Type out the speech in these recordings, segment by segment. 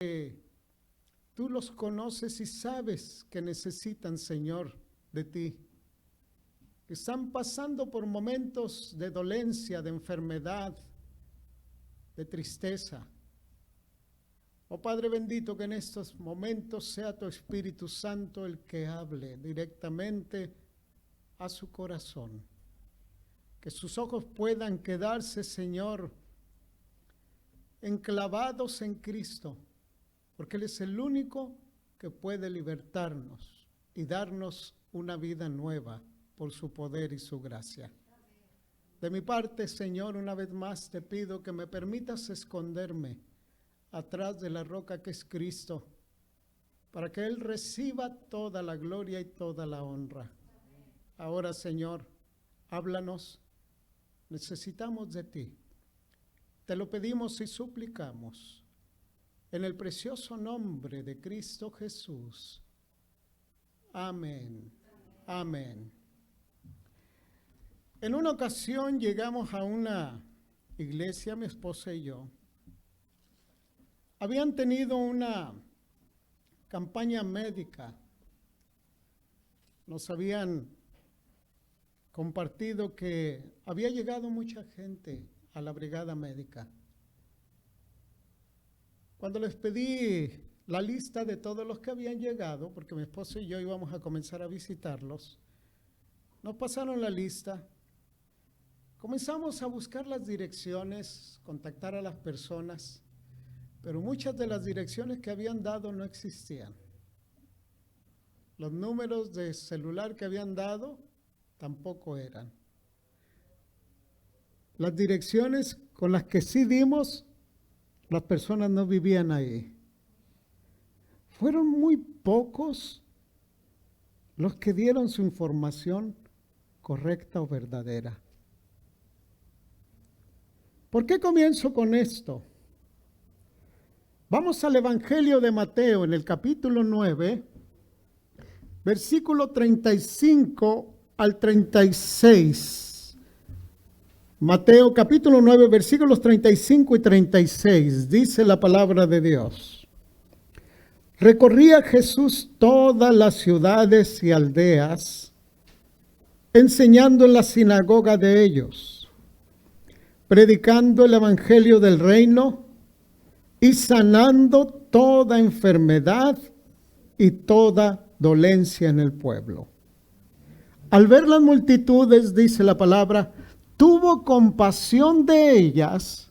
Tú los conoces y sabes que necesitan, Señor, de ti. Que están pasando por momentos de dolencia, de enfermedad, de tristeza. Oh Padre bendito, que en estos momentos sea tu Espíritu Santo el que hable directamente a su corazón. Que sus ojos puedan quedarse, Señor, enclavados en Cristo, porque Él es el único que puede libertarnos y darnos una vida nueva por su poder y su gracia. De mi parte, Señor, una vez más te pido que me permitas esconderme atrás de la roca que es Cristo, para que Él reciba toda la gloria y toda la honra. Ahora, Señor, háblanos, necesitamos de ti. Te lo pedimos y suplicamos en el precioso nombre de Cristo Jesús. Amén. Amén. En una ocasión llegamos a una iglesia, mi esposa y yo. Habían tenido una campaña médica. Nos habían compartido que había llegado mucha gente a la brigada médica. Cuando les pedí la lista de todos los que habían llegado, porque mi esposo y yo íbamos a comenzar a visitarlos, nos pasaron la lista. Comenzamos a buscar las direcciones, contactar a las personas, pero muchas de las direcciones que habían dado no existían. Los números de celular que habían dado tampoco eran. Las direcciones con las que sí dimos, las personas no vivían ahí. Fueron muy pocos los que dieron su información correcta o verdadera. ¿Por qué comienzo con esto? Vamos al Evangelio de Mateo en el capítulo 9, versículo 35 al 36. Mateo capítulo 9, versículos 35 y 36, dice la palabra de Dios. Recorría Jesús todas las ciudades y aldeas, enseñando en la sinagoga de ellos, predicando el evangelio del reino y sanando toda enfermedad y toda dolencia en el pueblo. Al ver las multitudes, dice la palabra, tuvo compasión de ellas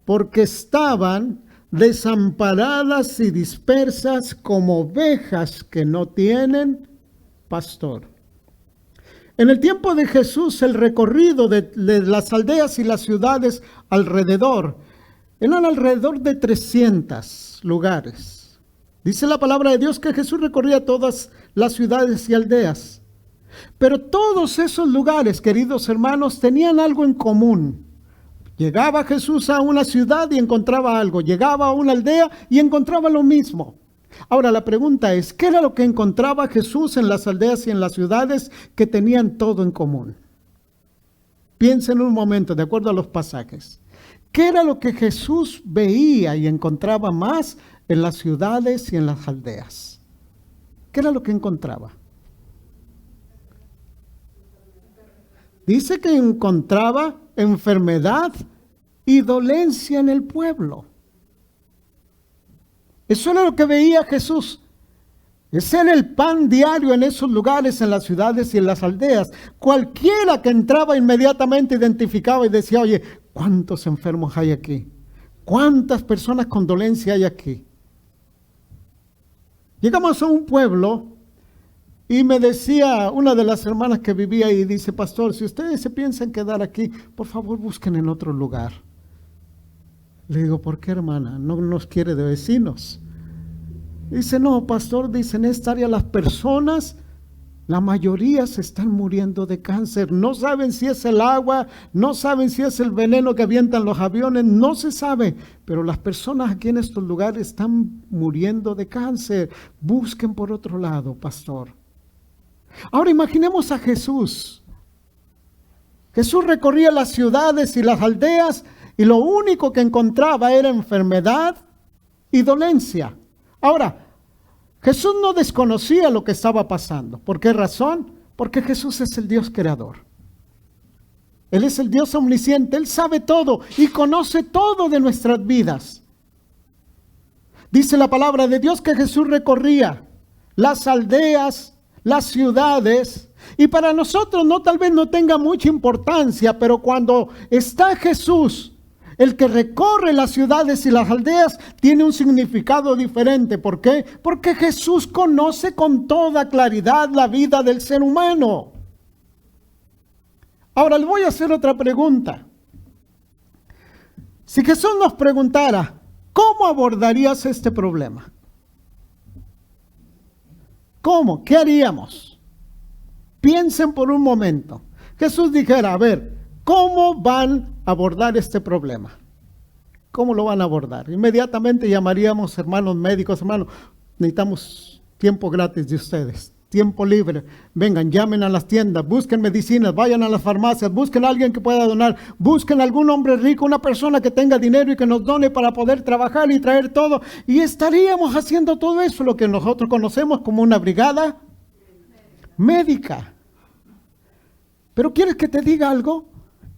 porque estaban desamparadas y dispersas como ovejas que no tienen pastor. En el tiempo de Jesús, el recorrido de las aldeas y las ciudades alrededor, eran alrededor de 300 lugares. Dice la palabra de Dios que Jesús recorría todas las ciudades y aldeas. Pero todos esos lugares, queridos hermanos, tenían algo en común. Llegaba Jesús a una ciudad y encontraba algo. Llegaba a una aldea y encontraba lo mismo. Ahora la pregunta es, ¿qué era lo que encontraba Jesús en las aldeas y en las ciudades que tenían todo en común? Piensen un momento, de acuerdo a los pasajes. ¿Qué era lo que Jesús veía y encontraba más en las ciudades y en las aldeas? ¿Qué era lo que encontraba? Dice que encontraba enfermedad y dolencia en el pueblo. Eso era lo que veía Jesús. Ese era el pan diario en esos lugares, en las ciudades y en las aldeas. Cualquiera que entraba inmediatamente identificaba y decía, oye, ¿cuántos enfermos hay aquí? ¿Cuántas personas con dolencia hay aquí? Llegamos a un pueblo y me decía una de las hermanas que vivía ahí, dice, pastor, si ustedes se piensan quedar aquí, por favor busquen en otro lugar. Le digo, ¿por qué, hermana? ¿No nos quiere de vecinos? Dice, no, pastor, dice, en esta área las personas, la mayoría se están muriendo de cáncer. No saben si es el agua, no saben si es el veneno que avientan los aviones, no se sabe. Pero las personas aquí en estos lugares están muriendo de cáncer. Busquen por otro lado, pastor. Ahora imaginemos a Jesús. Jesús recorría las ciudades y las aldeas y lo único que encontraba era enfermedad y dolencia. Ahora, Jesús no desconocía lo que estaba pasando. ¿Por qué razón? Porque Jesús es el Dios creador. Él es el Dios omnisciente, Él sabe todo y conoce todo de nuestras vidas. Dice la palabra de Dios que Jesús recorría las aldeas, las ciudades, y para nosotros tal vez no tenga mucha importancia, pero cuando está Jesús, el que recorre las ciudades y las aldeas, tiene un significado diferente. ¿Por qué? Porque Jesús conoce con toda claridad la vida del ser humano. Ahora le voy a hacer otra pregunta. Si Jesús nos preguntara, ¿cómo abordarías este problema? ¿Cómo? ¿Qué haríamos? Piensen por un momento. Jesús dijera, a ver, ¿cómo van a abordar este problema? ¿Cómo lo van a abordar? Inmediatamente llamaríamos hermanos médicos, hermanos, necesitamos tiempo gratis de ustedes. Tiempo libre, vengan, llamen a las tiendas, busquen medicinas, vayan a las farmacias, busquen a alguien que pueda donar, busquen a algún hombre rico, una persona que tenga dinero y que nos done para poder trabajar y traer todo. Y estaríamos haciendo todo eso, lo que nosotros conocemos como una brigada médica. Pero ¿quieres que te diga algo?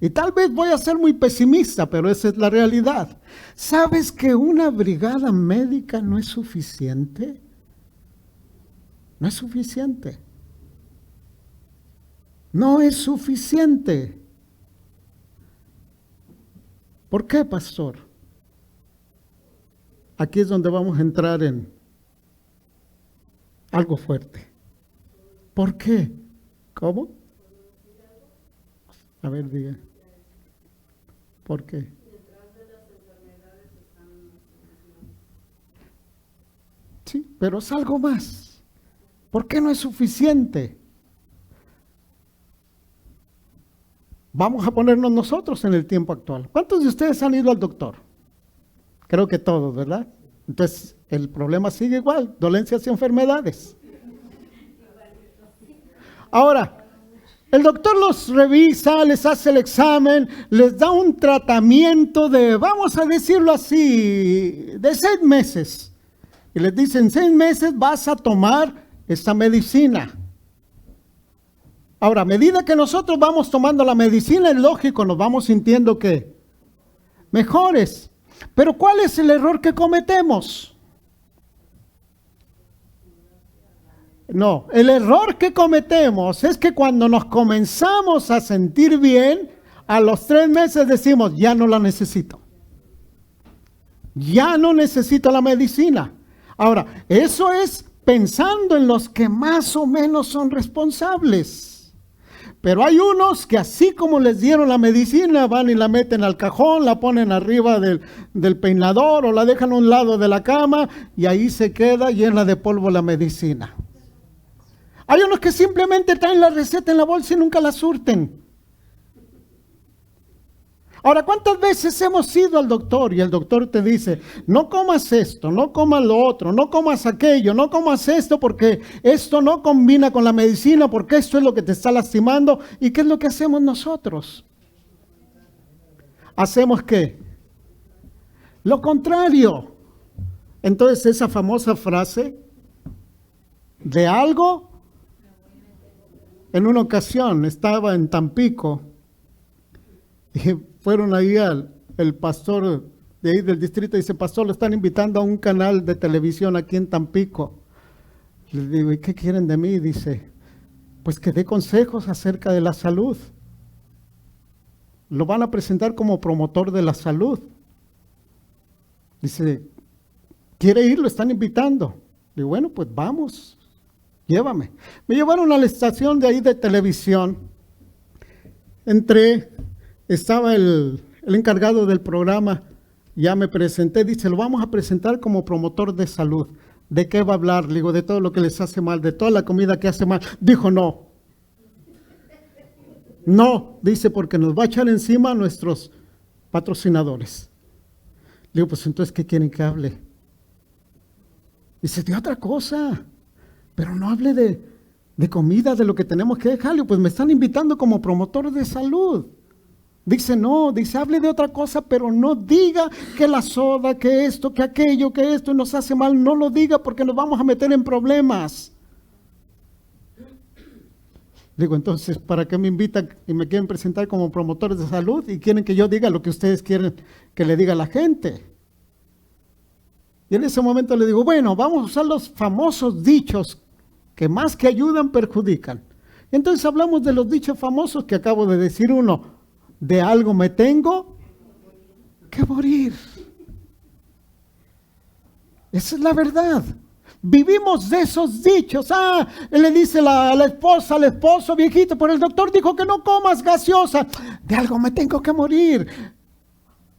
Y tal vez voy a ser muy pesimista, pero esa es la realidad. ¿Sabes que una brigada médica no es suficiente? No es suficiente. No es suficiente. ¿Por qué, pastor? Aquí es donde vamos a entrar en algo fuerte. ¿Por qué? ¿Cómo? A ver, diga. ¿Por qué? Sí, pero es algo más. ¿Por qué no es suficiente? Vamos a ponernos nosotros en el tiempo actual. ¿Cuántos de ustedes han ido al doctor? Creo que todos, ¿verdad? Entonces, el problema sigue igual, dolencias y enfermedades. Ahora, el doctor los revisa, les hace el examen, les da un tratamiento de, vamos a decirlo así, de 6 meses. Y les dicen, 6 meses vas a tomar esta medicina. Ahora, a medida que nosotros vamos tomando la medicina, es lógico, nos vamos sintiendo que mejores. Pero ¿cuál es el error que cometemos? No, el error que cometemos es que cuando nos comenzamos a sentir bien, a los 3 meses decimos, ya no la necesito. Ya no necesito la medicina. Ahora, eso es pensando en los que más o menos son responsables. Pero hay unos que así como les dieron la medicina, van y la meten al cajón, la ponen arriba del peinador o la dejan a un lado de la cama y ahí se queda llena de polvo la medicina. Hay unos que simplemente traen la receta en la bolsa y nunca la surten. Ahora, ¿cuántas veces hemos ido al doctor y el doctor te dice, no comas esto, no comas lo otro, no comas aquello, no comas esto porque esto no combina con la medicina, porque esto es lo que te está lastimando? ¿Y qué es lo que hacemos nosotros? ¿Hacemos qué? Lo contrario. Entonces esa famosa frase, de algo, en una ocasión estaba en Tampico y fueron ahí el pastor de ahí del distrito y dice, pastor, lo están invitando a un canal de televisión aquí en Tampico. Le digo, ¿y qué quieren de mí? Dice, pues que dé consejos acerca de la salud. Lo van a presentar como promotor de la salud. Dice, ¿quiere ir? Lo están invitando. Le digo, bueno, pues vamos, llévame. Me llevaron a la estación de ahí de televisión. Entré. Estaba el encargado del programa, ya me presenté, dice, lo vamos a presentar como promotor de salud. ¿De qué va a hablar? Le digo, de todo lo que les hace mal, de toda la comida que hace mal. Dijo, no. No, dice, porque nos va a echar encima a nuestros patrocinadores. Le digo, pues entonces, ¿qué quieren que hable? Dice, de otra cosa, pero no hable de comida, de lo que tenemos que dejarle. Pues me están invitando como promotor de salud. Dice, no, dice, hable de otra cosa, pero no diga que la soda, que esto, que aquello, que esto nos hace mal. No lo diga porque nos vamos a meter en problemas. Digo, entonces, ¿para qué me invitan y me quieren presentar como promotores de salud y quieren que yo diga lo que ustedes quieren que le diga a la gente? Y en ese momento le digo, bueno, vamos a usar los famosos dichos que más que ayudan, perjudican. Y entonces hablamos de los dichos famosos que acabo de decir uno. De algo me tengo que morir. Esa es la verdad. Vivimos de esos dichos. Él le dice a la esposa, al esposo, viejito, pero el doctor dijo que no comas gaseosa. De algo me tengo que morir.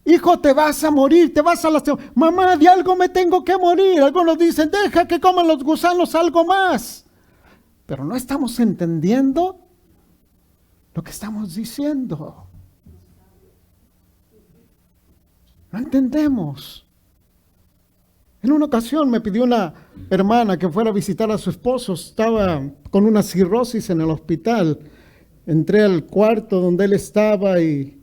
Hijo, te vas a morir, te vas a lastimar. Mamá, de algo me tengo que morir. Algunos dicen, deja que coman los gusanos algo más. Pero no estamos entendiendo lo que estamos diciendo. No entendemos. En una ocasión me pidió una hermana que fuera a visitar a su esposo. Estaba con una cirrosis en el hospital. Entré al cuarto donde él estaba y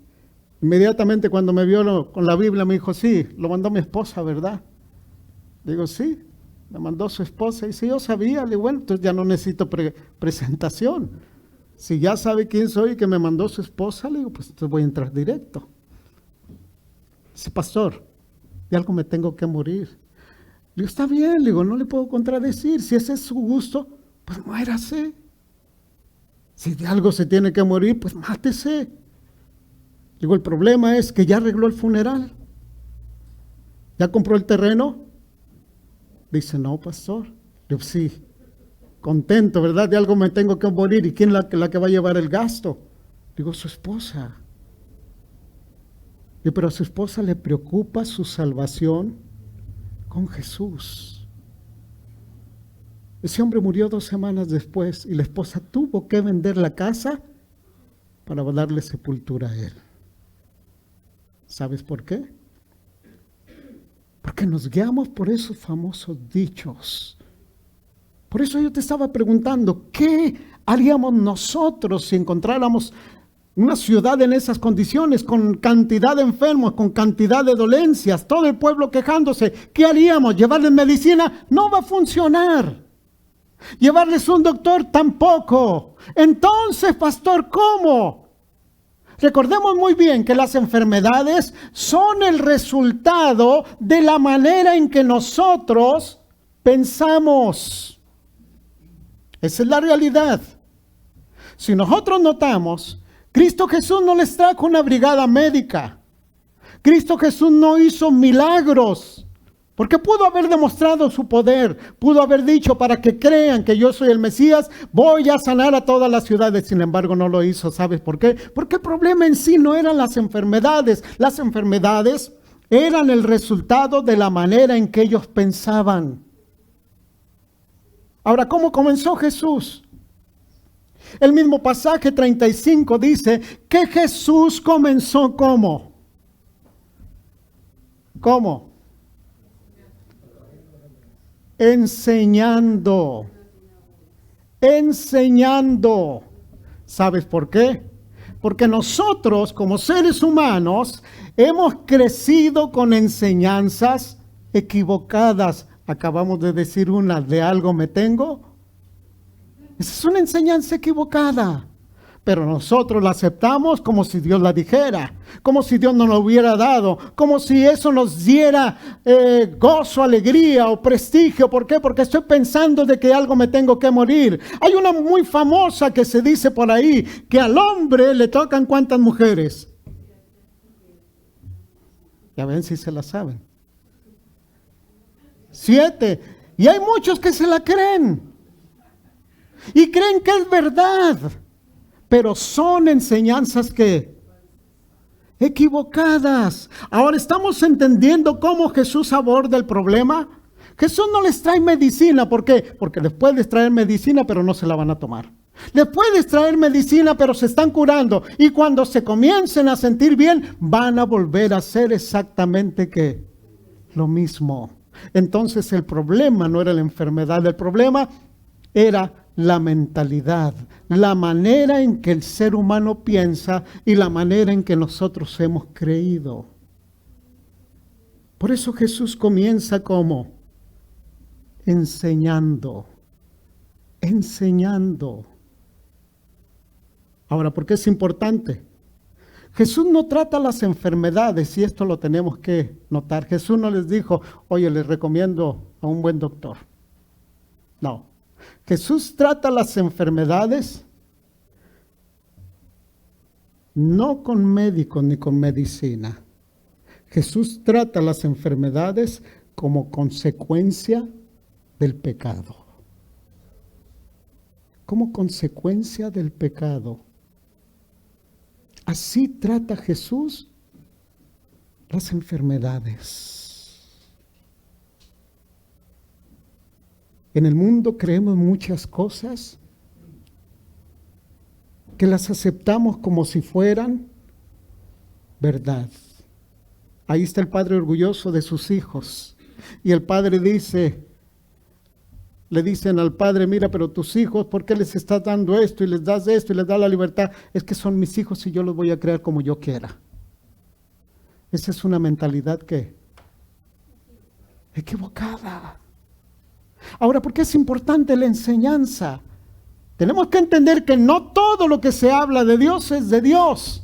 inmediatamente cuando me vio con la Biblia me dijo, sí, lo mandó mi esposa, ¿verdad? Digo, sí, me mandó su esposa. Y si yo sabía, le digo, bueno, entonces ya no necesito presentación. Si ya sabe quién soy y que me mandó su esposa, le digo, pues entonces voy a entrar directo. Dice, pastor, de algo me tengo que morir. Le digo, está bien, le digo, no le puedo contradecir. Si ese es su gusto, pues muérase. Si de algo se tiene que morir, pues mátese. Digo, el problema es que ya arregló el funeral. ¿Ya compró el terreno? Dice, no, pastor. Digo, sí, contento, ¿verdad? De algo me tengo que morir. ¿Y quién es la que va a llevar el gasto? Digo, su esposa. Pero a su esposa le preocupa su salvación con Jesús. Ese hombre murió 2 semanas después y la esposa tuvo que vender la casa para darle sepultura a él. ¿Sabes por qué? Porque nos guiamos por esos famosos dichos. Por eso yo te estaba preguntando, ¿qué haríamos nosotros si encontráramos una ciudad en esas condiciones, con cantidad de enfermos, con cantidad de dolencias, todo el pueblo quejándose? ¿Qué haríamos? ¿Llevarles medicina? No va a funcionar. ¿Llevarles un doctor? Tampoco. Entonces, pastor, ¿cómo? Recordemos muy bien que las enfermedades son el resultado de la manera en que nosotros pensamos. Esa es la realidad. Si nosotros notamos, Cristo Jesús no les trajo una brigada médica. Cristo Jesús no hizo milagros, porque pudo haber demostrado su poder, pudo haber dicho, para que crean que yo soy el Mesías, voy a sanar a todas las ciudades. Sin embargo, no lo hizo. ¿Sabes por qué? Porque el problema en sí no eran las enfermedades. Las enfermedades eran el resultado de la manera en que ellos pensaban. Ahora, ¿cómo comenzó Jesús? El mismo pasaje 35 dice que Jesús comenzó ¿cómo? ¿Cómo? Enseñando. Enseñando. ¿Sabes por qué? Porque nosotros como seres humanos hemos crecido con enseñanzas equivocadas. Acabamos de decir una, de algo me tengo. Esa es una enseñanza equivocada, pero nosotros la aceptamos como si Dios la dijera, como si Dios nos lo hubiera dado, como si eso nos diera gozo, alegría o prestigio. ¿Por qué? Porque estoy pensando de que algo me tengo que morir. Hay una muy famosa que se dice por ahí, que al hombre le tocan ¿cuántas mujeres? Ya ven si se la saben. 7. Y hay muchos que se la creen. Y creen que es verdad, pero son enseñanzas que equivocadas. Ahora estamos entendiendo cómo Jesús aborda el problema. Jesús no les trae medicina. ¿Por qué? Porque les puedes traer medicina, pero no se la van a tomar. Les puedes traer medicina, pero se están curando. Y cuando se comiencen a sentir bien, van a volver a hacer exactamente ¿qué? Lo mismo. Entonces el problema no era la enfermedad, el problema era la mentalidad, la manera en que el ser humano piensa y la manera en que nosotros hemos creído. Por eso Jesús comienza como enseñando. Ahora, ¿por qué es importante? Jesús no trata las enfermedades, y esto lo tenemos que notar. Jesús no les dijo, oye, les recomiendo a un buen doctor. No. Jesús trata las enfermedades no con médicos ni con medicina. Jesús trata las enfermedades como consecuencia del pecado. Como consecuencia del pecado. Así trata Jesús las enfermedades. En el mundo creemos muchas cosas que las aceptamos como si fueran verdad. Ahí está el padre orgulloso de sus hijos. Y el padre le dicen al padre, mira, pero tus hijos, ¿por qué les estás dando esto y les das esto y les das la libertad? Es que son mis hijos y yo los voy a crear como yo quiera. Esa es una mentalidad que equivocada. Ahora, ¿por qué es importante la enseñanza? Tenemos que entender que no todo lo que se habla de Dios es de Dios.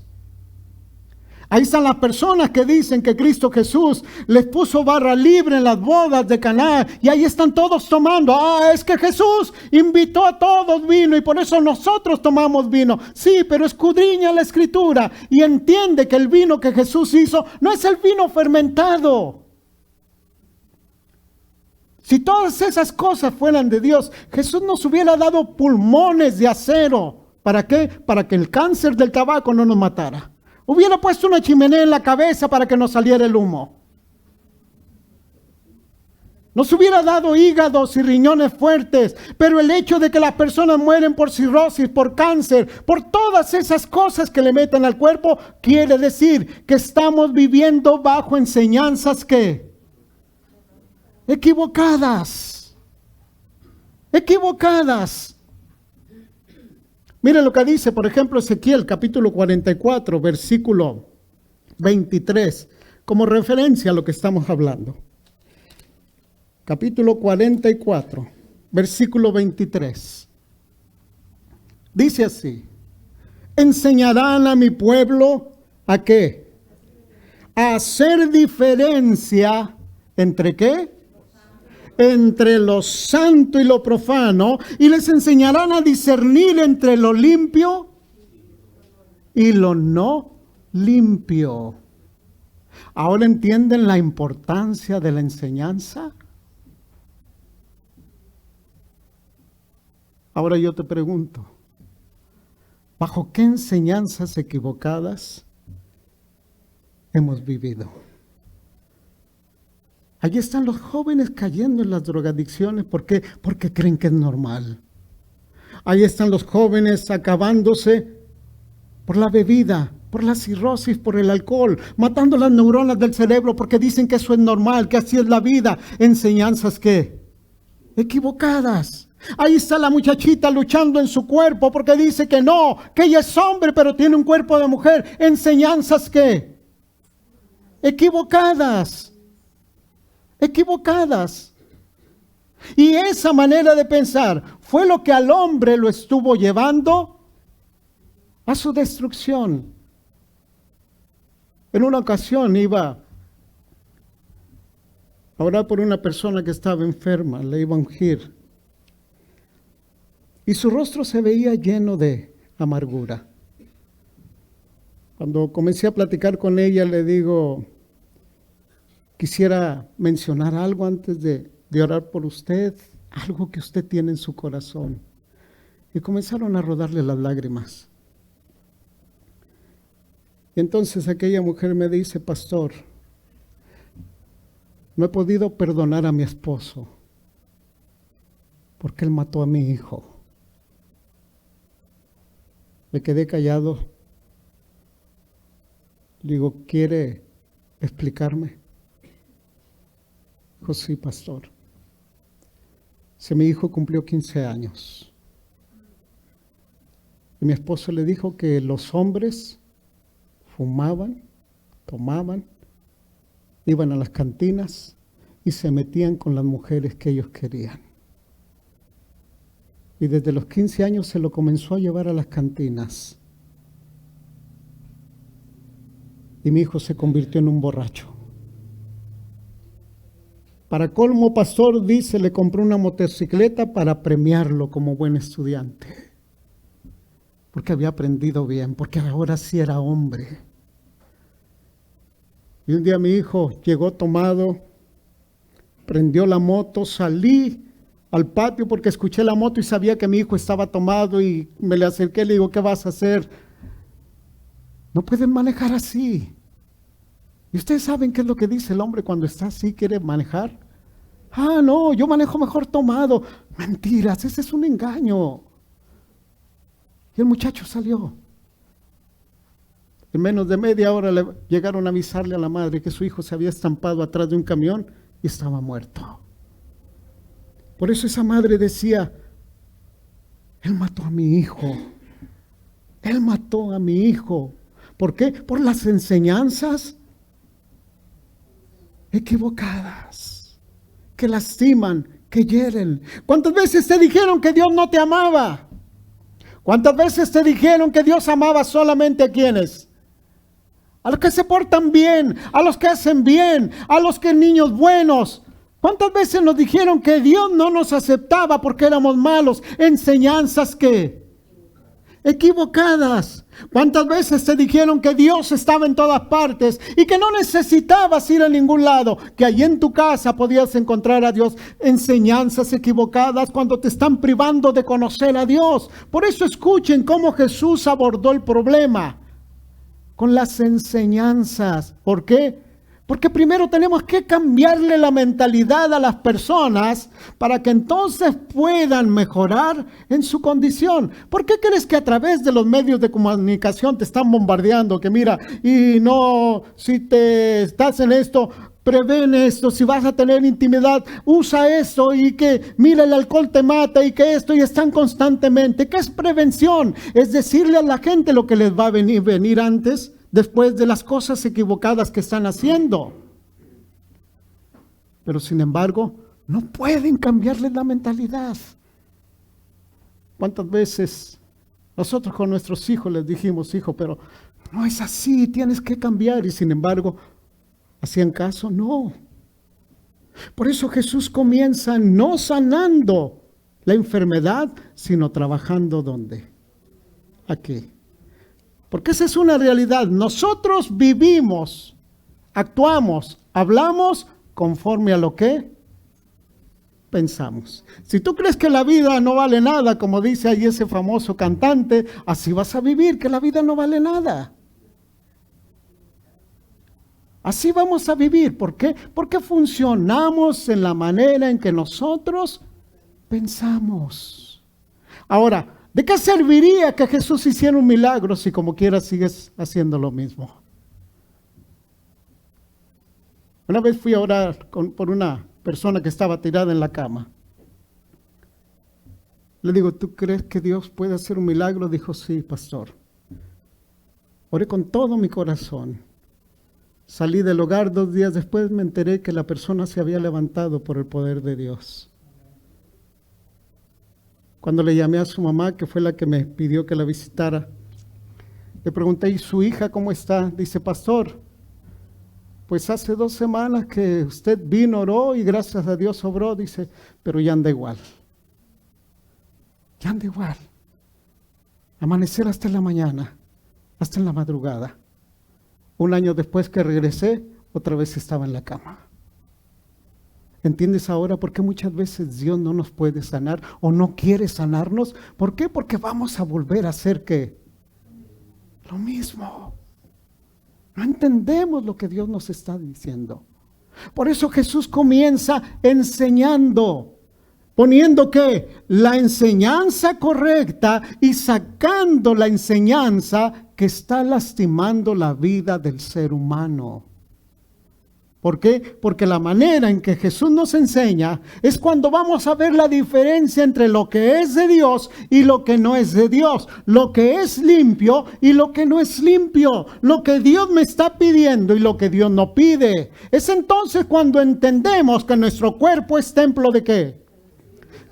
Ahí están las personas que dicen que Cristo Jesús les puso barra libre en las bodas de Caná y ahí están todos tomando. Es que Jesús invitó a todos vino y por eso nosotros tomamos vino. Sí, pero escudriña la Escritura y entiende que el vino que Jesús hizo no es el vino fermentado. Si todas esas cosas fueran de Dios, Jesús nos hubiera dado pulmones de acero. ¿Para qué? Para que el cáncer del tabaco no nos matara. Hubiera puesto una chimenea en la cabeza para que nos saliera el humo. Nos hubiera dado hígados y riñones fuertes, pero el hecho de que las personas mueren por cirrosis, por cáncer, por todas esas cosas que le meten al cuerpo, quiere decir que estamos viviendo bajo enseñanzas que equivocadas. Miren lo que dice, por ejemplo, Ezequiel, capítulo 44, versículo 23, como referencia a lo que estamos hablando. Capítulo 44, versículo 23. Dice así, enseñarán a mi pueblo, ¿a qué? A hacer diferencia, ¿entre qué? Entre lo santo y lo profano, y les enseñarán a discernir entre lo limpio y lo no limpio. ¿Ahora entienden la importancia de la enseñanza? Ahora yo te pregunto, ¿bajo qué enseñanzas equivocadas hemos vivido? Allí están los jóvenes cayendo en las drogadicciones. ¿Por qué? Porque creen que es normal. Ahí están los jóvenes acabándose por la bebida, por la cirrosis, por el alcohol, matando las neuronas del cerebro porque dicen que eso es normal, que así es la vida. Enseñanzas que equivocadas. Ahí está la muchachita luchando en su cuerpo porque dice que no, que ella es hombre pero tiene un cuerpo de mujer. Enseñanzas que equivocadas. Y esa manera de pensar fue lo que al hombre lo estuvo llevando a su destrucción. En una ocasión iba a orar por una persona que estaba enferma, le iba a ungir. Y su rostro se veía lleno de amargura. Cuando comencé a platicar con ella, le digo, quisiera mencionar algo antes de orar por usted, algo que usted tiene en su corazón. Y comenzaron a rodarle las lágrimas. Y entonces aquella mujer me dice, pastor, no he podido perdonar a mi esposo porque él mató a mi hijo. Me quedé callado. Le digo, ¿quiere explicarme? Dijo, sí, pastor. Si mi hijo cumplió 15 años Y mi esposo le dijo que los hombres fumaban, tomaban, iban a las cantinas y se metían con las mujeres que ellos querían. Y desde los 15 años se lo comenzó a llevar a las cantinas. Y mi hijo se convirtió en un borracho. Para colmo, pastor, dice, le compró una motocicleta para premiarlo como buen estudiante. Porque había aprendido bien, porque ahora sí era hombre. Y un día mi hijo llegó tomado, prendió la moto, salí al patio porque escuché la moto y sabía que mi hijo estaba tomado y me le acerqué y le digo, ¿qué vas a hacer? No pueden manejar así. ¿Y ustedes saben qué es lo que dice el hombre cuando está así, quiere manejar? Ah, no, yo manejo mejor tomado. Mentiras, ese es un engaño. Y el muchacho salió. En menos de media hora le llegaron a avisarle a la madre que su hijo se había estampado atrás de un camión y estaba muerto. Por eso esa madre decía, él mató a mi hijo. Él mató a mi hijo. ¿Por qué? Por las enseñanzas equivocadas, que lastiman, que hieren. ¿Cuántas veces te dijeron que Dios no te amaba? ¿Cuántas veces te dijeron que Dios amaba solamente a quienes? A los que se portan bien, a los que hacen bien, a los que niños buenos. ¿Cuántas veces nos dijeron que Dios no nos aceptaba porque éramos malos? Enseñanzas que equivocadas. ¿Cuántas veces te dijeron que Dios estaba en todas partes y que no necesitabas ir a ningún lado, que allí en tu casa podías encontrar a Dios? Enseñanzas equivocadas cuando te están privando de conocer a Dios. Por eso escuchen cómo Jesús abordó el problema con las enseñanzas. ¿Por qué? Porque primero tenemos que cambiarle la mentalidad a las personas para que entonces puedan mejorar en su condición. ¿Por qué crees que a través de los medios de comunicación te están bombardeando? Que mira, y no, si te estás en esto, prevén esto, si vas a tener intimidad, usa esto, y que mira, el alcohol te mata, y que esto, y están constantemente. ¿Qué es prevención? Es decirle a la gente lo que les va a venir antes, después de las cosas equivocadas que están haciendo. Pero sin embargo, no pueden cambiarles la mentalidad. ¿Cuántas veces nosotros con nuestros hijos les dijimos, hijo, pero no es así, tienes que cambiar? Y sin embargo, ¿hacían caso? No. Por eso Jesús comienza no sanando la enfermedad, sino trabajando ¿dónde? Aquí. Porque esa es una realidad. Nosotros vivimos, actuamos, hablamos conforme a lo que pensamos. Si tú crees que la vida no vale nada, como dice ahí ese famoso cantante, así vas a vivir, que la vida no vale nada. Así vamos a vivir. ¿Por qué? Porque funcionamos en la manera en que nosotros pensamos. Ahora, ¿de qué serviría que Jesús hiciera un milagro si como quiera sigues haciendo lo mismo? Una vez fui a orar por una persona que estaba tirada en la cama. Le digo, ¿tú crees que Dios puede hacer un milagro? Dijo, sí, pastor. Oré con todo mi corazón. Salí del hogar 2 días después, me enteré que la persona se había levantado por el poder de Dios. Cuando le llamé a su mamá, que fue la que me pidió que la visitara, le pregunté, ¿y su hija cómo está? Dice, pastor, pues hace 2 semanas que usted vino, oró y gracias a Dios obró, dice, pero ya anda igual. Ya anda igual. Amanecer hasta en la mañana, hasta en la madrugada. 1 año después que regresé, otra vez estaba en la cama. ¿Entiendes ahora por qué muchas veces Dios no nos puede sanar o no quiere sanarnos? ¿Por qué? Porque vamos a volver a hacer ¿qué? Lo mismo. No entendemos lo que Dios nos está diciendo. Por eso Jesús comienza enseñando, poniendo ¿qué? La enseñanza correcta y sacando la enseñanza que está lastimando la vida del ser humano. ¿Por qué? Porque la manera en que Jesús nos enseña es cuando vamos a ver la diferencia entre lo que es de Dios y lo que no es de Dios. Lo que es limpio y lo que no es limpio. Lo que Dios me está pidiendo y lo que Dios no pide. Es entonces cuando entendemos que nuestro cuerpo es templo ¿de qué?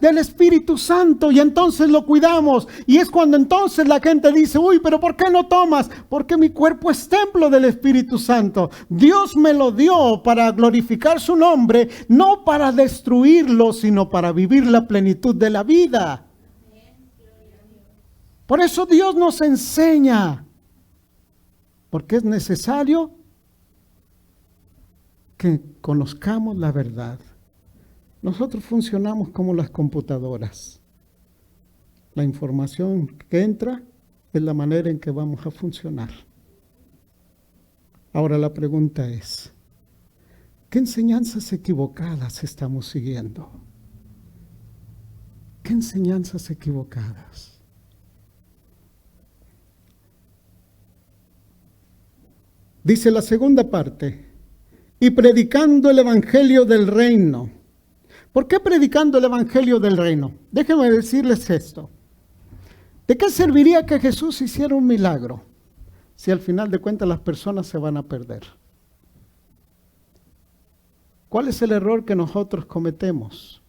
Del Espíritu Santo, y entonces lo cuidamos. Y es cuando entonces la gente dice, uy, pero ¿por qué no tomas? Porque mi cuerpo es templo del Espíritu Santo. Dios me lo dio para glorificar su nombre, no para destruirlo, sino para vivir la plenitud de la vida. Por eso Dios nos enseña, porque es necesario que conozcamos la verdad. Nosotros funcionamos como las computadoras. La información que entra es la manera en que vamos a funcionar. Ahora la pregunta es, ¿qué enseñanzas equivocadas estamos siguiendo? ¿Qué enseñanzas equivocadas? Dice la segunda parte, y predicando el evangelio del reino. ¿Por qué predicando el evangelio del reino? Déjenme decirles esto. ¿De qué serviría que Jesús hiciera un milagro si al final de cuentas las personas se van a perder? ¿Cuál es el error que nosotros cometemos?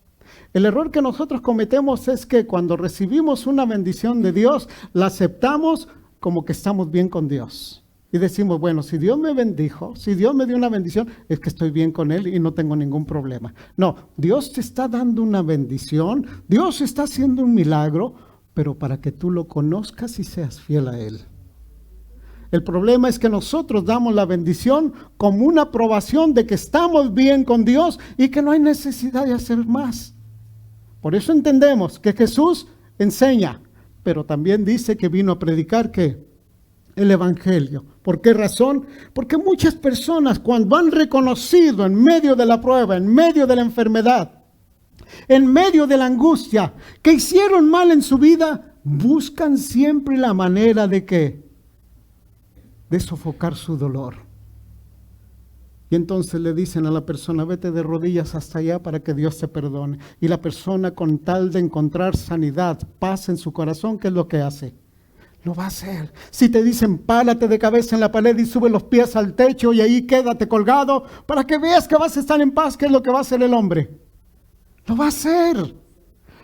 El error que nosotros cometemos es que cuando recibimos una bendición de Dios, la aceptamos como que estamos bien con Dios. Y decimos, bueno, si Dios me bendijo, si Dios me dio una bendición, es que estoy bien con Él y no tengo ningún problema. No, Dios te está dando una bendición, Dios está haciendo un milagro, pero para que tú lo conozcas y seas fiel a Él. El problema es que nosotros damos la bendición como una aprobación de que estamos bien con Dios y que no hay necesidad de hacer más. Por eso entendemos que Jesús enseña, pero también dice que vino a predicar ¿qué? El evangelio. ¿Por qué razón? Porque muchas personas cuando han reconocido en medio de la prueba, en medio de la enfermedad, en medio de la angustia, que hicieron mal en su vida, buscan siempre la manera de ¿qué? De sofocar su dolor. Y entonces le dicen a la persona, vete de rodillas hasta allá para que Dios te perdone. Y la persona con tal de encontrar sanidad, paz en su corazón, ¿qué es lo que hace? Lo va a hacer. Si te dicen párate de cabeza en la pared y sube los pies al techo y ahí quédate colgado para que veas que vas a estar en paz, ¿qué es lo que va a hacer el hombre? Lo va a hacer.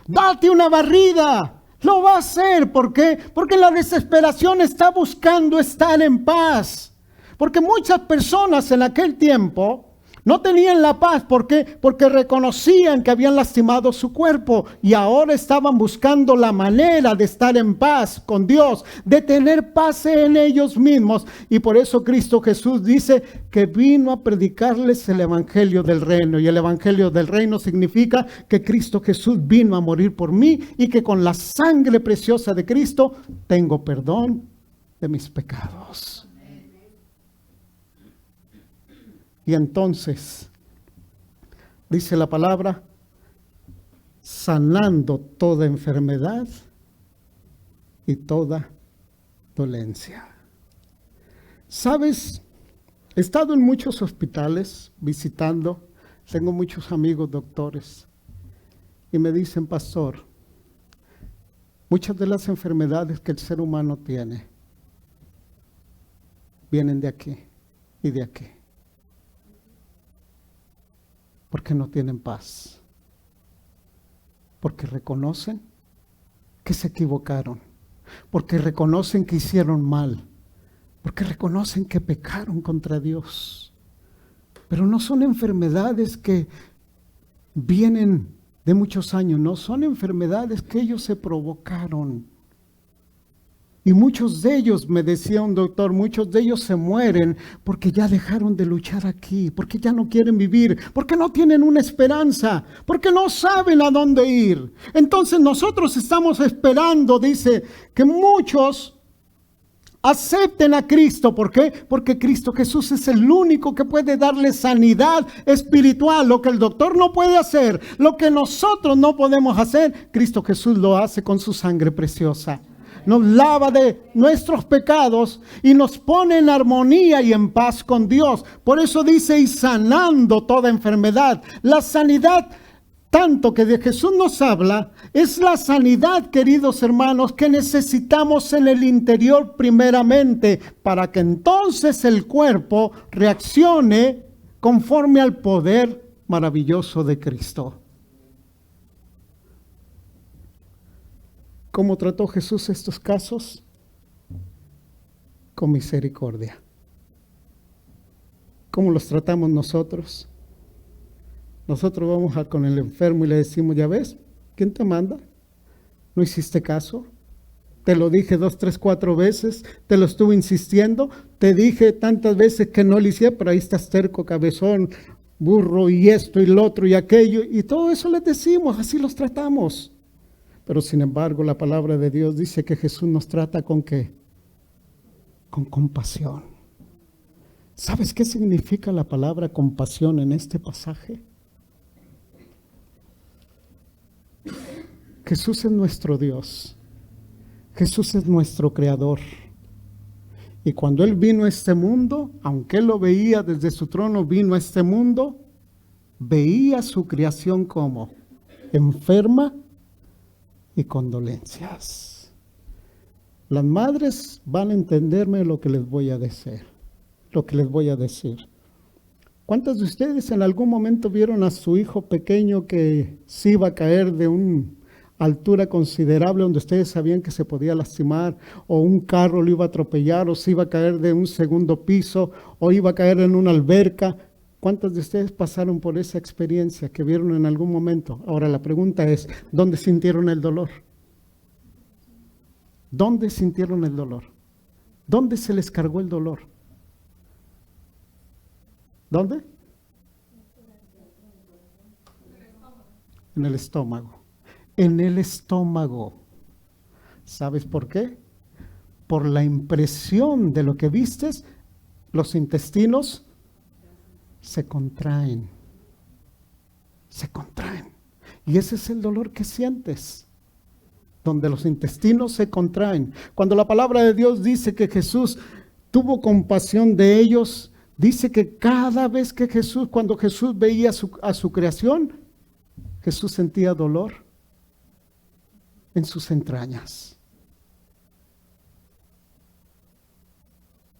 Date una barrida. Lo va a hacer. ¿Por qué? Porque la desesperación está buscando estar en paz. Porque muchas personas en aquel tiempo no tenían la paz. ¿Por qué? Porque reconocían que habían lastimado su cuerpo y ahora estaban buscando la manera de estar en paz con Dios, de tener paz en ellos mismos. Y por eso Cristo Jesús dice que vino a predicarles el evangelio del reino. Y el evangelio del reino significa que Cristo Jesús vino a morir por mí y que con la sangre preciosa de Cristo tengo perdón de mis pecados. Y entonces, dice la palabra, sanando toda enfermedad y toda dolencia. ¿Sabes? He estado en muchos hospitales visitando, tengo muchos amigos doctores, y me dicen, pastor, muchas de las enfermedades que el ser humano tiene vienen de aquí y de aquí. Porque no tienen paz. Porque reconocen que se equivocaron. Porque reconocen que hicieron mal. Porque reconocen que pecaron contra Dios. Pero no son enfermedades que vienen de muchos años. No, son enfermedades que ellos se provocaron. Y muchos de ellos, me decía un doctor, muchos de ellos se mueren porque ya dejaron de luchar aquí, porque ya no quieren vivir, porque no tienen una esperanza, porque no saben a dónde ir. Entonces nosotros estamos esperando, dice, que muchos acepten a Cristo. ¿Por qué? Porque Cristo Jesús es el único que puede darle sanidad espiritual. Lo que el doctor no puede hacer, lo que nosotros no podemos hacer, Cristo Jesús lo hace con su sangre preciosa. nos lava de nuestros pecados y nos pone en armonía y en paz con Dios. Por eso dice, y sanando toda enfermedad. La sanidad, tanto que de Jesús nos habla, es la sanidad, queridos hermanos, que necesitamos en el interior primeramente, para que entonces el cuerpo reaccione conforme al poder maravilloso de Cristo. ¿Cómo trató Jesús estos casos? Con misericordia. ¿Cómo los tratamos nosotros? Nosotros vamos con el enfermo y le decimos, ya ves, ¿quién te manda? ¿No hiciste caso? Te lo dije 2, 3, 4 veces, te lo estuve insistiendo, te dije tantas veces que no lo hiciera, pero ahí estás terco, cabezón, burro y esto y lo otro y aquello, y todo eso les decimos, así los tratamos. Pero sin embargo, la palabra de Dios dice que Jesús nos trata ¿con qué? Con compasión. ¿Sabes qué significa la palabra compasión en este pasaje? Jesús es nuestro Dios. Jesús es nuestro creador. Y cuando Él vino a este mundo, aunque Él lo veía desde su trono, vino a este mundo, veía su creación como enferma y con dolencias. Las madres van a entenderme lo que les voy a decir. ¿Cuántos de ustedes en algún momento vieron a su hijo pequeño que se iba a caer de una altura considerable donde ustedes sabían que se podía lastimar, o un carro lo iba a atropellar, o se iba a caer de un segundo piso, o iba a caer en una alberca? ¿Cuántos de ustedes pasaron por esa experiencia que vieron en algún momento? Ahora la pregunta es, ¿dónde sintieron el dolor? ¿Dónde sintieron el dolor? ¿Dónde se les cargó el dolor? ¿Dónde? En el estómago. En el estómago. ¿Sabes por qué? Por la impresión de lo que vistes, los intestinos se contraen. Se contraen. Y ese es el dolor que sientes, donde los intestinos se contraen. Cuando la palabra de Dios dice que Jesús tuvo compasión de ellos, dice que cada vez que cuando Jesús veía a su creación, Jesús sentía dolor en sus entrañas.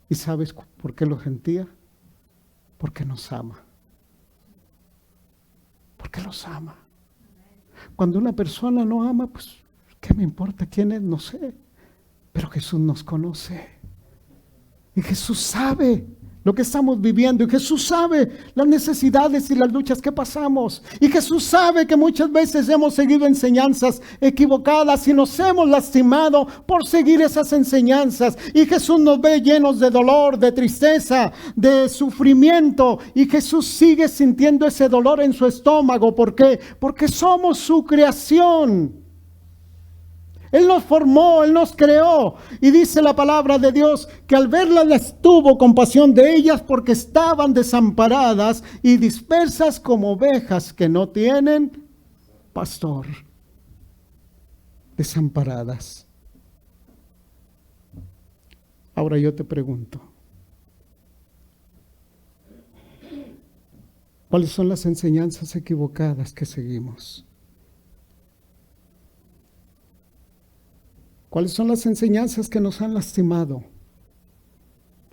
¿Y sabes por qué lo sentía? Porque nos ama. Porque los ama. Cuando una persona no ama, pues, ¿qué me importa quién es? No sé. Pero Jesús nos conoce. Y Jesús sabe lo que estamos viviendo. Y Jesús sabe las necesidades y las luchas que pasamos. Y Jesús sabe que muchas veces hemos seguido enseñanzas equivocadas y nos hemos lastimado por seguir esas enseñanzas. Y Jesús nos ve llenos de dolor, de tristeza, de sufrimiento. Y Jesús sigue sintiendo ese dolor en su estómago. ¿Por qué? Porque somos su creación. Él nos formó, Él nos creó. Y dice la palabra de Dios que al verlas les tuvo compasión de ellas porque estaban desamparadas y dispersas como ovejas que no tienen pastor. Desamparadas. Ahora yo te pregunto, ¿cuáles son las enseñanzas equivocadas que seguimos? ¿Cuáles son las enseñanzas que nos han lastimado?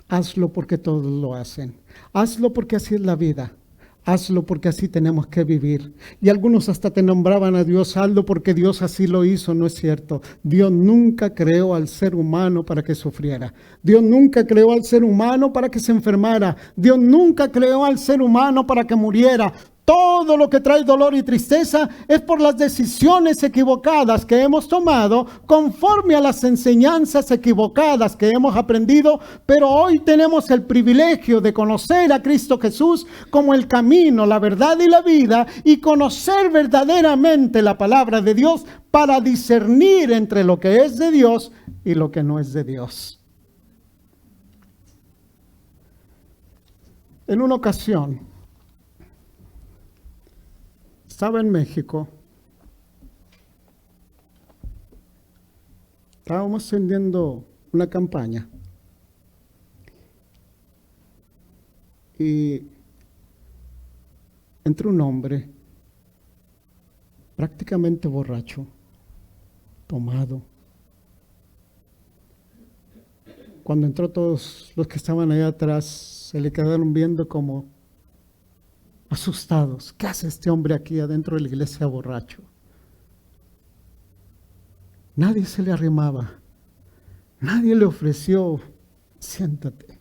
Hazlo porque todos lo hacen. Hazlo porque así es la vida. Hazlo porque así tenemos que vivir. Y algunos hasta te nombraban a Dios, hazlo porque Dios así lo hizo. No es cierto. Dios nunca creó al ser humano para que sufriera. Dios nunca creó al ser humano para que se enfermara. Dios nunca creó al ser humano para que muriera. Todo lo que trae dolor y tristeza es por las decisiones equivocadas que hemos tomado conforme a las enseñanzas equivocadas que hemos aprendido, pero hoy tenemos el privilegio de conocer a Cristo Jesús como el camino, la verdad y la vida, y conocer verdaderamente la palabra de Dios para discernir entre lo que es de Dios y lo que no es de Dios. En una ocasión, estaba en México Estábamos encendiendo una campaña y entró un hombre prácticamente borracho, tomado. Cuando entró, todos los que estaban allá atrás se le quedaron viendo como asustados. ¿Qué hace este hombre aquí adentro de la iglesia borracho? Nadie se le arrimaba. Nadie le ofreció, siéntate.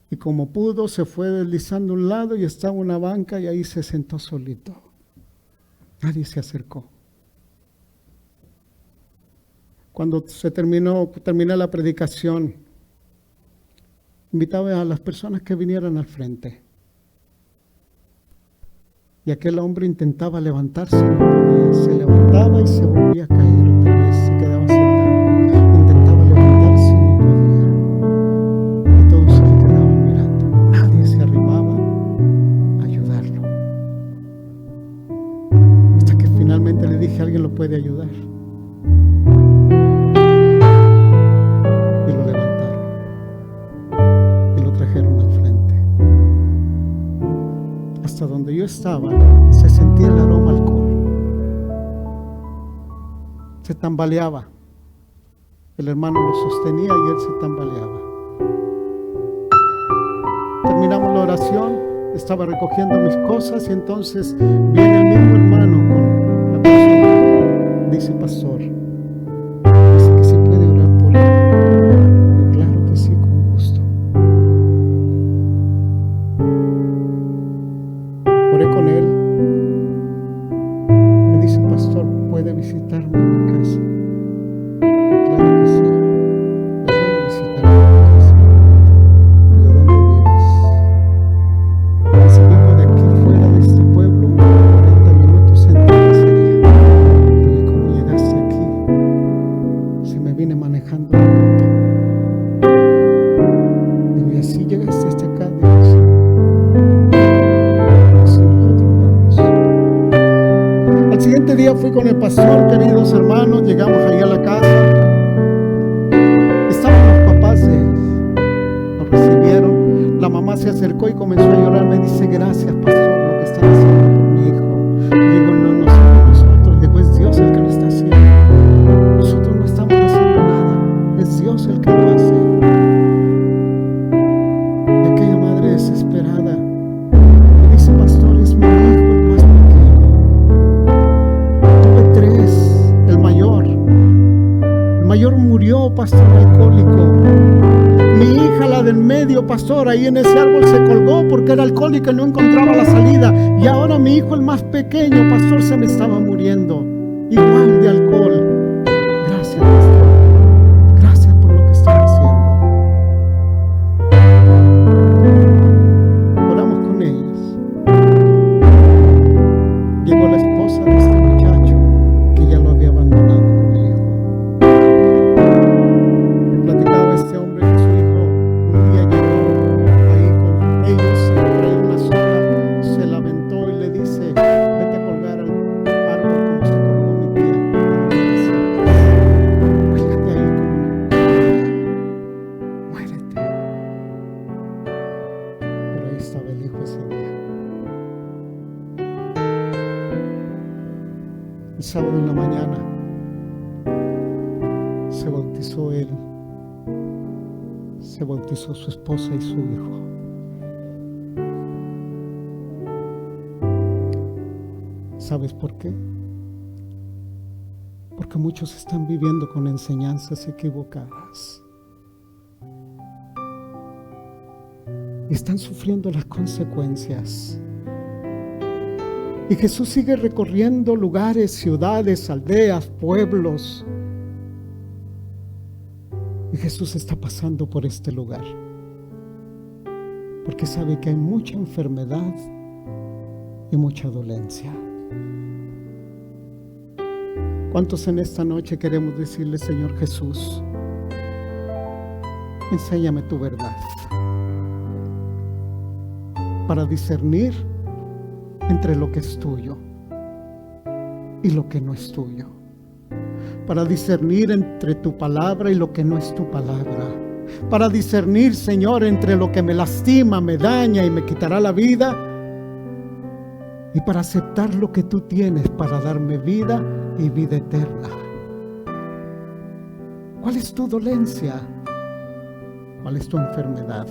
Y como pudo, se fue deslizando a un lado y estaba en una banca y ahí se sentó solito. Nadie se acercó. Cuando terminé la predicación, invitaba a las personas que vinieran al frente. Y aquel hombre intentaba levantarse, no podía. Se levantaba y se volvía a caer otra vez, se quedaba sentado. Intentaba levantarse y no podía. Y todos se le quedaban mirando. Nadie se arrimaba a ayudarlo. Hasta que finalmente le dije, ¿alguien lo puede ayudar? Hasta donde yo estaba, se sentía el aroma al alcohol. Se tambaleaba. El hermano lo sostenía y él se tambaleaba. Terminamos la oración, estaba recogiendo mis cosas y entonces viene el mismo hermano con la persona. Dice, pastor, dice que se puede orar por él. Yo, claro que sí, con gusto. Oré con él. Me dice, pastor, ¿puede visitarme en mi casa? Claro que sí. ¿Me puede visitar en mi casa? Digo, ¿dónde vives? Dice, vivo de aquí fuera de este pueblo, 40 minutos en terracería. Digo, ¿y cómo llegaste aquí? Se me vine manejando un minuto. Digo, ¿y así llegaste hasta acá? Digo, sí. Al siguiente día fui con el pastor, queridos hermanos, llegamos ahí a la casa. Estaban los papás de él, nos recibieron. La mamá se acercó y comenzó a llorar. Me dice, gracias, pastor, lo que están haciendo por mi hijo. Digo, no somos nosotros. Digo, es Dios el que lo está haciendo. Nosotros no estamos haciendo nada, es Dios el que lo hace. Y aquella madre desesperada me dice, pastor, es mi hijo el más pequeño. Tuve 3, el mayor murió, pastor, alcohólico. Mi hija, la del medio, pastor, ahí en ese árbol se colgó porque era alcohólica y no encontraba la salida. Y ahora mi hijo, el más pequeño, pastor, se me estaba muriendo, igual de alcohol. Gracias, pastor. Gracias por lo que están haciendo. Oramos con ellas. Llegó la esposa de este muchacho que ya lo había abandonado con el hijo. Me platicaba este hombre que su hijo un día llegó ahí con ellos y traía una soga, se la aventó y le dice, vete a colgar al árbol como se colgó mi tía. Cuélgate ahí como una muérete. Pero ahí estaba el hijo ese día. El sábado en la mañana se bautizó él, se bautizó su esposa y su hijo. ¿Sabes por qué? Porque muchos están viviendo con enseñanzas equivocadas y están sufriendo las consecuencias. Y Jesús sigue recorriendo lugares, ciudades, aldeas, pueblos. Y Jesús está pasando por este lugar porque sabe que hay mucha enfermedad y mucha dolencia. ¿Cuántos en esta noche queremos decirle, Señor Jesús, enséñame tu verdad para discernir entre lo que es tuyo y lo que no es tuyo, para discernir entre tu palabra y lo que no es tu palabra, para discernir, Señor, entre lo que me lastima, me daña y me quitará la vida, y para aceptar lo que tú tienes para darme vida y vida eterna. ¿Cuál es tu dolencia? ¿Cuál es tu enfermedad?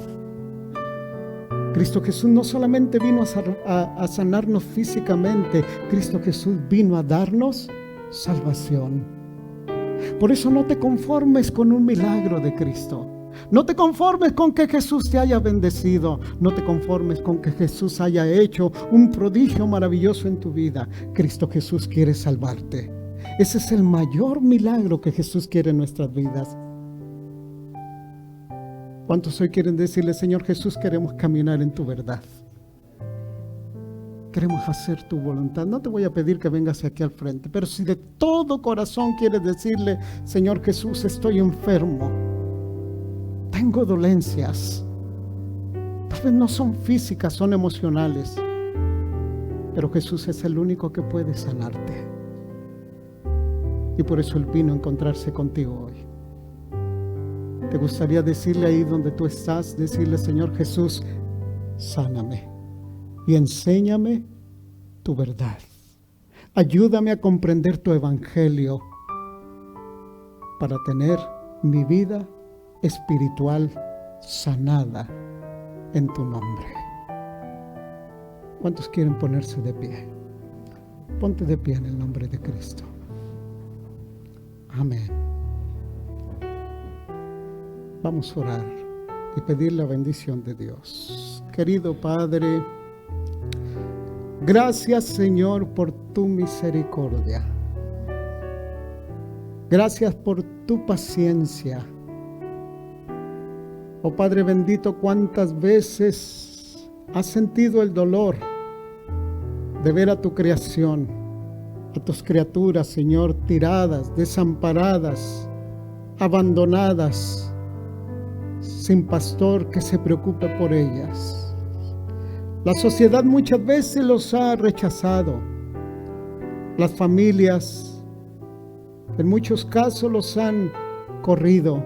Cristo Jesús no solamente vino a sanarnos físicamente, Cristo Jesús vino a darnos salvación. Por eso no te conformes con un milagro de Cristo. No te conformes con que Jesús te haya bendecido. No te conformes con que Jesús haya hecho un prodigio maravilloso en tu vida. Cristo Jesús quiere salvarte. Ese es el mayor milagro que Jesús quiere en nuestras vidas. ¿Cuántos hoy quieren decirle: Señor Jesús, queremos caminar en tu verdad? Queremos hacer tu voluntad. No te voy a pedir que vengas aquí al frente, pero si de todo corazón quieres decirle: Señor Jesús, estoy enfermo, tengo dolencias, tal vez no son físicas, son emocionales, pero Jesús es el único que puede sanarte. Y por eso Él vino a encontrarse contigo hoy. ¿Te gustaría decirle ahí donde tú estás, decirle: Señor Jesús, sáname y enséñame tu verdad? Ayúdame a comprender tu evangelio para tener mi vida espiritual sanada en tu nombre. ¿Cuántos quieren ponerse de pie? Ponte de pie en el nombre de Cristo. Amén. Vamos a orar y pedir la bendición de Dios. Querido Padre, gracias, Señor, por tu misericordia. Gracias por tu paciencia. Oh Padre bendito, cuántas veces has sentido el dolor de ver a tu creación, a tus criaturas, Señor, tiradas, desamparadas, abandonadas, sin pastor que se preocupe por ellas. La sociedad muchas veces los ha rechazado. Las familias, en muchos casos, los han corrido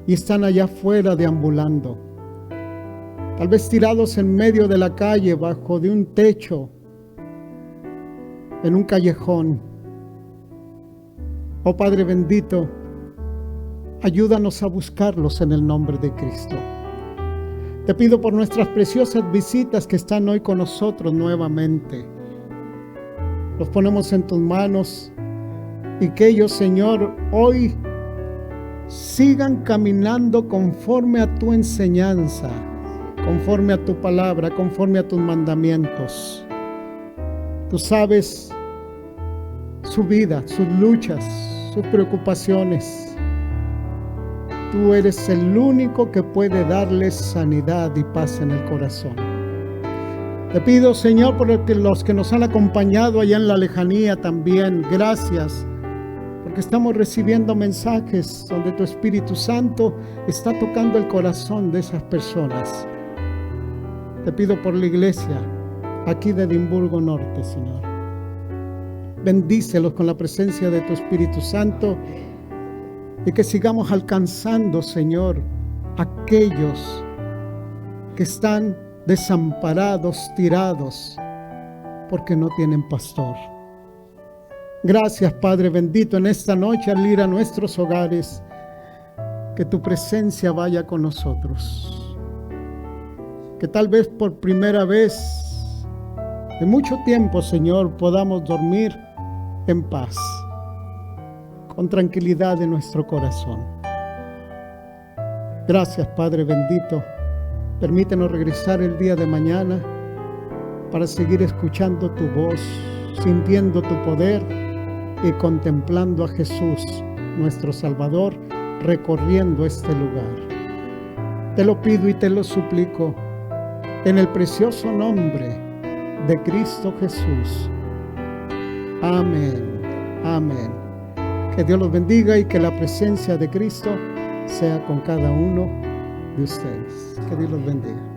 y están allá afuera deambulando, tal vez tirados en medio de la calle, bajo de un techo, en un callejón. Oh Padre bendito, ayúdanos a buscarlos en el nombre de Cristo. Te pido por nuestras preciosas visitas que están hoy con nosotros nuevamente. Los ponemos en tus manos y que ellos, Señor, hoy sigan caminando conforme a tu enseñanza, conforme a tu palabra, conforme a tus mandamientos. Tú sabes su vida, sus luchas, sus preocupaciones. Tú eres el único que puede darles sanidad y paz en el corazón. Te pido, Señor, por los que nos han acompañado allá en la lejanía también. Gracias, porque estamos recibiendo mensajes donde tu Espíritu Santo está tocando el corazón de esas personas. Te pido por la iglesia aquí de Edimburgo Norte, Señor. Bendícelos con la presencia de tu Espíritu Santo y que sigamos alcanzando, Señor, aquellos que están desamparados, tirados, porque no tienen pastor. Gracias, Padre bendito, en esta noche al ir a nuestros hogares, que tu presencia vaya con nosotros. Que tal vez por primera vez de mucho tiempo, Señor, podamos dormir en paz, con tranquilidad en nuestro corazón. Gracias, Padre bendito. Permítenos regresar el día de mañana para seguir escuchando tu voz, sintiendo tu poder y contemplando a Jesús, nuestro Salvador, recorriendo este lugar. Te lo pido y te lo suplico en el precioso nombre de Cristo Jesús. Amén. Amén. Que Dios los bendiga y que la presencia de Cristo sea con cada uno de ustedes. Que Dios los bendiga.